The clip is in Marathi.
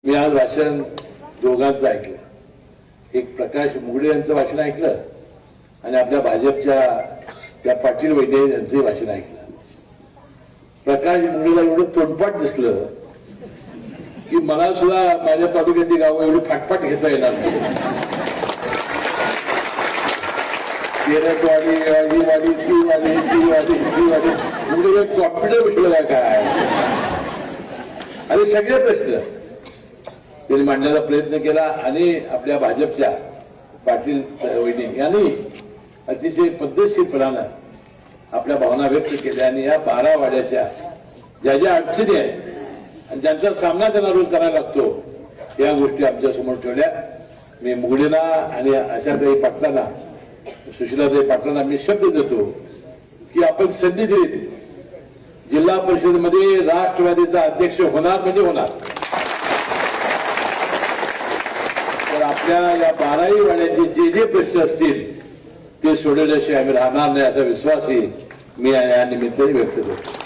मी आज भाषण दोघांचं ऐकलं. एक प्रकाश मुगडे यांचं भाषण ऐकलं आणि आपल्या भाजपच्या त्या पाटील वैद्य यांचंही भाषण ऐकलं. प्रकाश मुगडेला एवढं तोंडपाठ दिसलं की मला सुद्धा माझ्या तालुक्यातली गावं एवढी फाटफाट घेता येणार नाही. केरळवाडी वाडी ती वाडी ती वाडी ती वाडी मुगडे कॉन्फिडन्स भेटलेला काय आणि सगळे प्रश्न त्यांनी मांडण्याचा प्रयत्न केला आणि आपल्या भाजपच्या पाटील वैदिक यांनी अतिशय पद्धतशीरपणानं आपल्या भावना व्यक्त केल्या आणि या 12 वाड्याच्या ज्या ज्या अडचणी आहेत आणि ज्यांचा सामना त्यांना रोज करायला लागतो या गोष्टी आमच्या समोर ठेवल्या. मी मुगडेला आणि आशाताई पाटलांना सुशीलाताई पाटलांना मी शब्द देतो की आपण संधी दिली जिल्हा परिषदेमध्ये राष्ट्रवादीचा अध्यक्ष होणार म्हणजे होणार. तर आपल्या या 12ही वाड्याचे जे जे प्रश्न असतील ते सोडवल्याशिवाय आम्ही राहणार नाही असा विश्वासही मी या निमित्ताने व्यक्त करतो.